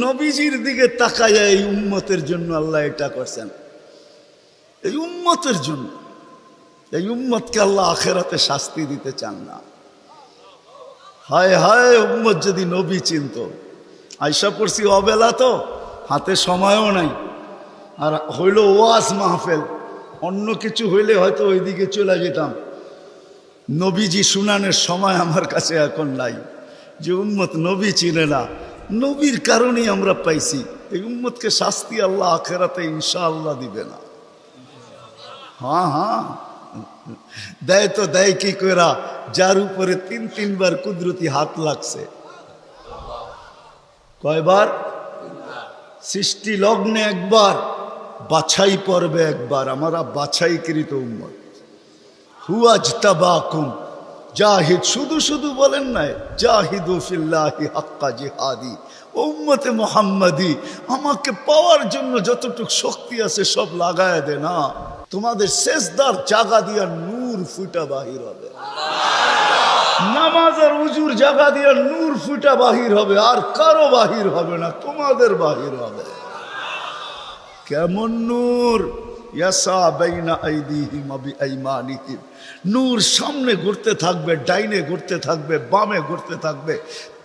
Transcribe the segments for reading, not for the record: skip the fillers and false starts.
নবীজির দিকে তাকায়া এই উম্মতের জন্য আল্লাহ এটা করছেন, এই উম্মতের জন্য। এই উম্মতকে আল্লাহ আখেরাতে শাস্তি দিতে চান না। হায় হায়, উম্মত যদি নবী চিনত। আয়সা পড়ছি অবেলা, তো হাতে সময়ও নাই, আর হইল ওয়াজ মাহফিল, অন্য কিছু হইলে হয়তো ওইদিকে চলে যেতাম। নবীজি শুনানের সময় আমার কাছে এখন নাই। যে উম্মত নবী চিনে না, নবীর কারণেই আমরা পাইছি। এই উম্মতকে শাস্তি আল্লাহ আখেরাতে ইনশাআল্লাহ দিবে না। হ্যাঁ হ্যাঁ, দেয় তো দেয় কি কইরা, যার উপরে তিনবার কুদরতি হাত লাগছে। কয়বার? সৃষ্টি লগ্নে একবার, বাছাই পর্বে একবার। আমরা বাছাইকৃত উম্মত। হুয়াজতাবাকুম জাহিদ, শুধু শুধু বলেন নাই, জাহিদু ফিল্লাহি হাক্কা জিহাদি। উম্মতে মুহাম্মাদি, আমাকে পাওয়ার জন্য যতটুকু শক্তি আছে সব লাগায় দে না। তোমাদের সেজদার জায়গা দিয়া নূর ফুটা বাহির হবে, নামাজ আর উজুর জায়গা দিয়া নূর ফুটা বাহির হবে, আর কারো বাহির হবে না, তোমাদের বাহির হবে। কেমন নূর? ইয়াসা বাইনা আইদিহিম ওয়া বিআইমানিহিম। নূর সামনে ঘুরতে থাকবে, ডাইনে ঘুরতে থাকবে, বামে ঘুরতে থাকবে,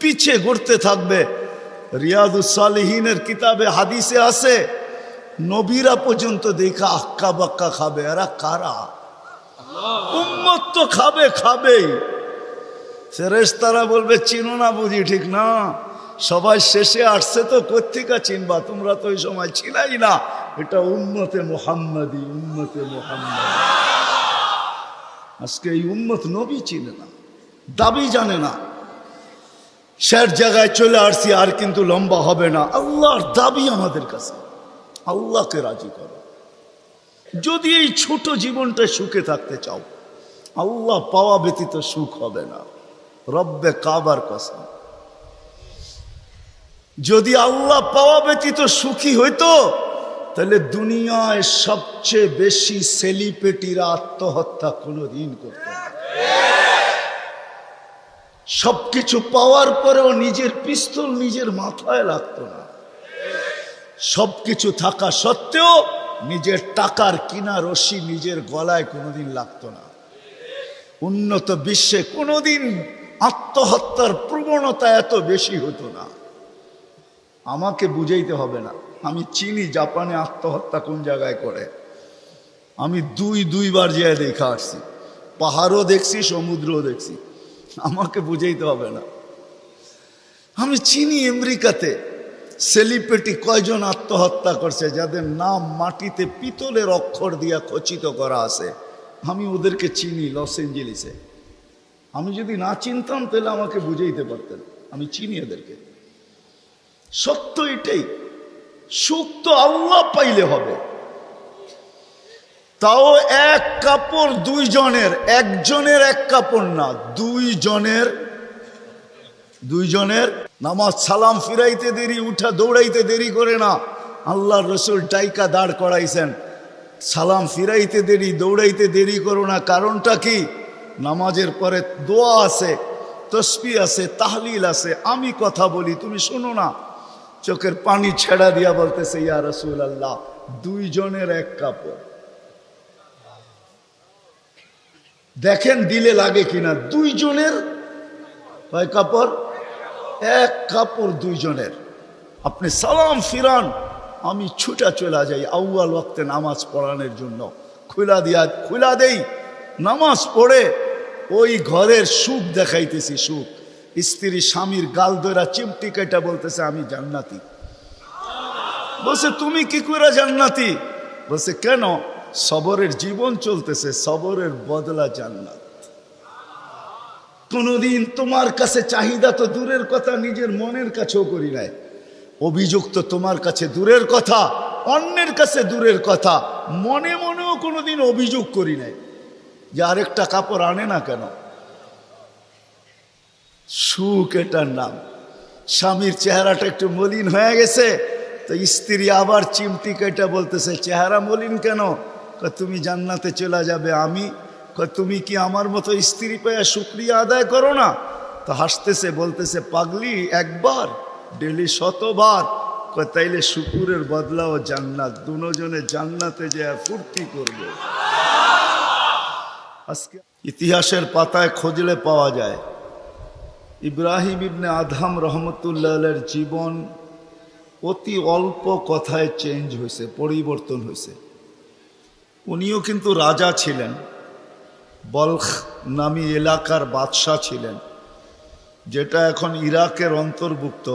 পিছে ঘুরতে থাকবে। রিয়াদুস সালিহিনের কিতাবে হাদিসে আছে, নবীরা পর্যন্ত দেখা আক্কা বাক্কা খাবে। এরা কারা? উম্মত তো খাবে, খাবেই। ফেরেশতারা বলবে চিনো না বুঝি? ঠিক না, সবাই শেষে আসছে তো, কোত্থেকে চিনবা? তোমরা তো ওই সময় ছিলাই না। এটা উম্মতে মুহাম্মাদি, উম্মতে মুহাম্মাদি। আজকে এই উম্মত নবী চিনে না, দাবি জানে না। শের জায়গায় চলে আসছি, আর কিন্তু লম্বা হবে না। আল্লাহর দাবি আমাদের কাছে, আল্লাহকে রাজি করো। যদি এই ছোট জীবনটা সুখে থাকতে চাও, আল্লাহ পাওয়া ব্যতীত সুখ হবে না। রব্বে কাবার কসম, যদি আল্লাহ পাওয়া ব্যতীত সুখী হইতো, তাহলে দুনিয়ায় সবচেয়ে বেশি সেলিব্রিটিরা আত্মহত্যা কোনোদিন করত না। সবকিছু পাওয়ার পরেও নিজের পিস্তল নিজের মাথায় লাগতো না। সবকিছু থাকা সত্ত্বেও নিজের টাকার কিনা রশি নিজের গলায় কোনোদিন লাগতো না। উন্নত বিশ্বে কোনোদিন আত্মহত্যার প্রবণতা এত বেশি হতো না। আমাকে বুঝাইতে হবে না, আমি চিনি জাপানে আত্মহত্যা কোন জায়গায় করে। আমি দুইবার যেয়ে দেখা আসছি, পাহাড়ও দেখছি, সমুদ্রও দেখছি। আমাকে বুঝাইতে হবে না, আমি চিনি আমেরিকাতে সেলিব্রিটি কয়জন আত্মহত্যা করছে, যাদের নাম মাটিতে পিতলের অক্ষর দিয়া খচিত করা আছে। আমি ওদেরকে চিনি লস এঞ্জেলিসে। আমি যদি না চিনতাম তাহলে আমাকে বুঝাইতে পারতেন। আমি চিনি এদেরকে। সত্য এটাই, সুখ তো আল্লাহ পাইলে হবে। তাও এক কাপড় দুইজনের, একজনের এক কাপড় না, দুইজনের। নামাজ সালাম ফিরাইতে দেরি, উঠা দৌড়াইতে দেরি করে না। আল্লাহর রাসূল ডাইকা দাঁড় করাইছেন, সালাম ফিরাইতে দেরি, দৌড়াইতে দেরি করো না। কারণটা কি? নামাজের পরে দোয়া আছে, তসবিহ আছে, তাহলিল আছে। আমি কথা বলি, তুমি শোনো না। চোখের পানি ছেড়া দিয়া বলতেছে, ইয়া রাসূলুল্লাহ, দুইজনের এক কাপড়। দেখেন দিলে লাগে কিনা। দুইজনের কয় কাপড়? এক কাপড় দুইজনের। আপনি সালাম ফিরান, আমি ছুটা চলে যাই আউয়াল ওয়াক্তে নামাজ পড়ানোর জন্য। খুলা দেই, নামাজ পড়ে ওই ঘরের সুখ দেখাইতেছি। সুখ, স্ত্রী স্বামীর গাল ধরা চিমটি কেটে বলতেছে আমি জান্নাতি। বলছে তুমি কি করে জান্নাতি? বলছে কেন? সবরের জীবন চলতেছে, সবরের বদলা জান্নাত। কোনদিন তোমার কাছে চাহিদা তো দূরের কথা, নিজের মনের কাছেও করি নাই। অভিযোগ তো তোমার কাছে দূরের কথা, অন্যের কাছে দূরের কথা। মনে মনেও কোনোদিন অভিযোগ করি নাই যে আরেকটা কাপড় আনে না কেন। সুখ এটার নাম। স্বামীর চেহারাটা একটু মলিন হয়ে গেছে, তো স্ত্রী আবার চিমটি কেটে বলতেছে চেহারা মলিন কেন? তুমি জান্নাতে চলে যাবে। আমি তুমি কি আমার মতো স্ত্রী পেয়ে শুকরিয়া আদায় করো না? তো হাসতেছে, বলতেছে পাগলি, একবার ডেলি 100বার তাইলে শুকুরের বদলাও জান্নাত, দুজনে জান্নাতে যে ফুর্তি করবে। আজকে ইতিহাসের পাতায় খুঁজলে পাওয়া যায় ইব্রাহিম ইবনে আদহাম রহমতুল্লাহের জীবন অতি অল্প কথায় চেঞ্জ হয়েছে, পরিবর্তন হয়েছে। উনিও কিন্তু রাজা ছিলেন, বলখ নামী এলাকার বাদশাহ ছিলেন, যেটা এখন ইরাকের অন্তর্ভুক্ত।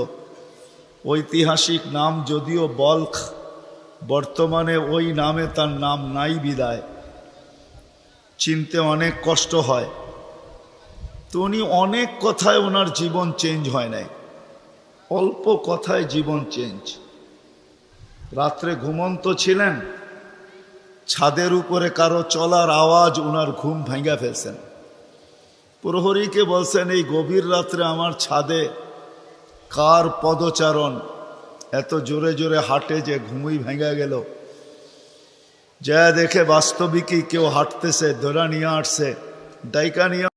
ঐতিহাসিক নাম যদিও বলখ, বর্তমানে ওই নামে তার নাম নাই বিদায়, চিনতে অনেক কষ্ট হয়। তো উনি অনেক কথায় ওনার জীবন চেঞ্জ হয় নাই, অল্প কথায় জীবন চেঞ্জ। রাত্রে ঘুমন্ত ছিলেন, ছাদের উপরে কারো চলার আওয়াজ ওনার ঘুম ভেঙে ফেলছেন। প্রহরীকে বলছেন, এই গভীর রাত্রে আমার ছাদে কার পদচারণ, এত জোরে জোরে হাঁটে যে ঘুমই ভেঙে গেল। যা দেখে বাস্তবিকই কেউ হাঁটতেছে, ধরা নিয়ে আসছে, ডাইকা নিয়ে।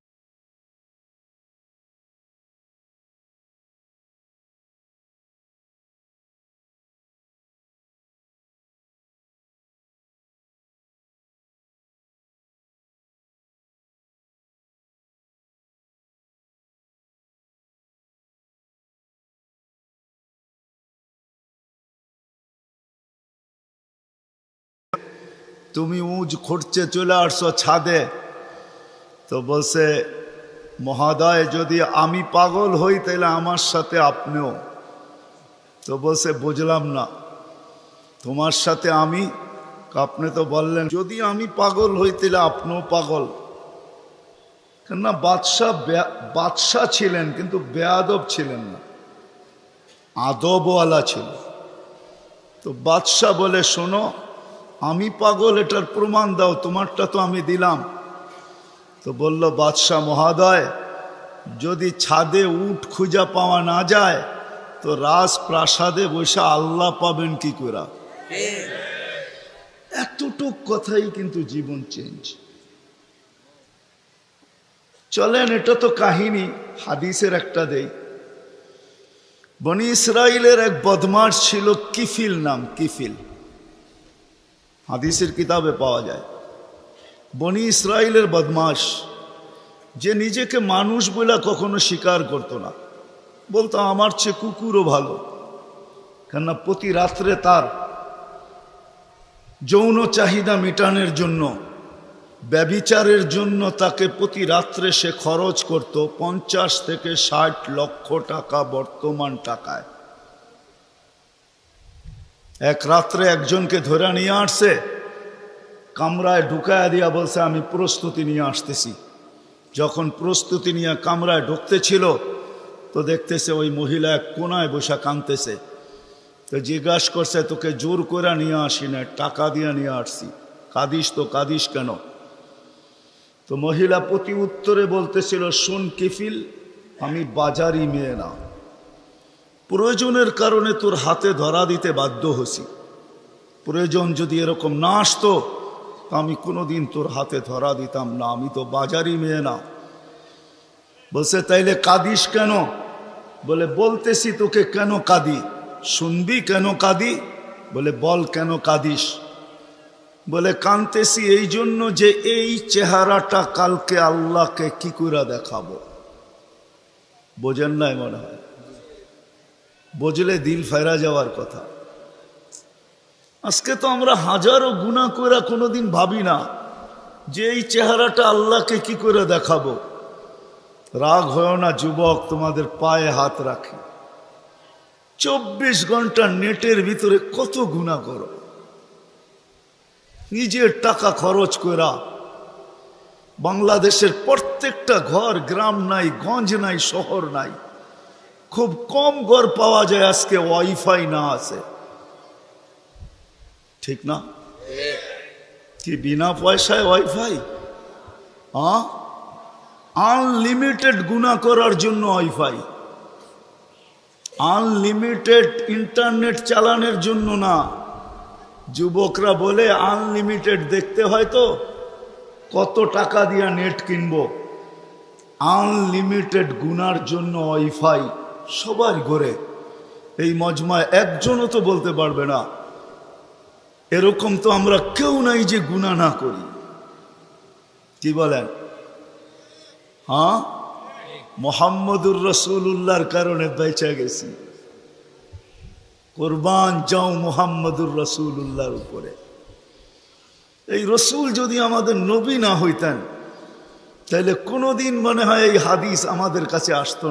তুমি উঁচ খুঁড়ছে চলে আসছো ছাদে। তো বলছে, মহোদয় যদি আমি পাগল হই তাহলে আমার সাথে আপনিও। তো বলছে, বুঝলাম না, তোমার সাথে আমি? আপনি তো বললেন যদি আমি পাগল হই তাহলে আপনিও পাগল। কেননা বাদশাহ ছিলেন কিন্তু বেয়াদব ছিলেন না, আদবওয়ালা ছিল। তো বাদশাহ বলে, শোনো, আমি পাগল এটার প্রমাণ দাও, তোমারটা তো আমি দিলাম। তো বলল বাদশাহ মহোদয়, যদি ছাদে উট খুঁজা পাওয়া না যায় তো রাজপ্রাসাদে বসে আল্লাহ পাবেন কি করে? এতটুক কথাই কিন্তু জীবন চেঞ্জ। চলেন, এটা তো কাহিনী, হাদিসের একটা দেই। বনি ইসরাইলের এক বদমাশ ছিল, কিফিল নাম, কিফিল, হাদিসের কিতাবে পাওয়া যায়। বনি ইসরাইলের বদমাশ, যে নিজেকে মানুষ বলে কখনো স্বীকার করতো না, বলতো আমার চেয়ে কুকুরও ভালো। কেননা প্রতি রাত্রে তার যৌন চাহিদা মেটানোর জন্য, ব্যভিচারের জন্য তাকে প্রতি রাত্রে সে খরচ করত 50 থেকে 60 লক্ষ টাকা বর্তমান টাকায়। এক রাত্রে একজনকে ধরে নিয়ে আসছে, কামরায় ঢুকায় দিয়া বলছে, আমি প্রস্তুতি নিয়ে আসতেছি। যখন প্রস্তুতি নিয়ে কামরায় ঢুকতেছিল তো দেখতেছে ওই মহিলা এক কোনায় বসে কাঁদতেছে। তো জিজ্ঞাসা করছে, তোকে জোর করে নিয়ে আসি না, টাকা দিয়ে নিয়ে আসছি, কাঁদিস তো কাঁদিস কেন? তো মহিলা প্রতি উত্তরে বলতেছিল, শোন কিফিল, আমি বাজারি মেয়ে না, প্রয়োজনের কারণে তোর হাতে ধরা দিতে বাধ্য হছি। প্রয়োজন যদি এরকম না আসতো তো আমি কোনোদিন তোর হাতে ধরা দিতাম না, আমি তো বাজারি মেয়ে না। বলছে, তাইলে কাঁদিস কেন? বলে, বলতেছি তোকে কেন কাঁদি, শুনবি কেন কাঁদি? বলে, বল কেন কাঁদিস? বলে, কাঁদতেছি এই জন্য যে এই চেহারাটা কালকে আল্লাহকে কি করে দেখাবো। বোঝেন নাই মনে হয়? বুঝলে দিল ফেরা যাওয়ার কথা। আজকে তো আমরা হাজারো গুনাহ করে কোনোদিন ভাবি না যে এই চেহারাটা আল্লাহকে কি করে দেখাবো। রাগ হয় না যুবক, তোমাদের পায়ে হাত রাখি, 24 ঘন্টা নেটের ভিতরে কত গুনাহ করো, নিজের টাকা খরচ করা। বাংলাদেশের প্রত্যেকটা ঘর, গ্রাম নাই, গঞ্জ নাই, শহর নাই, খুব কম ঘর পাওয়া যায় আজকে ওয়াইফাই না আছে, ঠিক না? কি বিনা পয়সায় ওয়াইফাই? আনলিমিটেড গুনাহ করার জন্য ওয়াইফাই, আনলিমিটেড ইন্টারনেট চালানোর জন্য না। যুবকরা বলে আনলিমিটেড দেখতে হয় তো কত টাকা দিয়া নেট কিনবো। আনলিমিটেড গুনার জন্য ওয়াইফাই সবার ঘরে। এই মজমায় একজনও তো বলতে পারবে না এরকম তো আমরা কেউ নাই যে গুনাহ না করি। কি বলেন? হ্যাঁ, মুহাম্মদুর রাসূলুল্লাহর কারণে বেঁচে গেছি। কুরবান যাও মুহাম্মদুর রাসূলুল্লাহর উপরে। এই রসুল যদি আমাদের নবী না হইতেন তাহলে কোনোদিন মনে হয় এই হাদিস আমাদের কাছে আসতো না।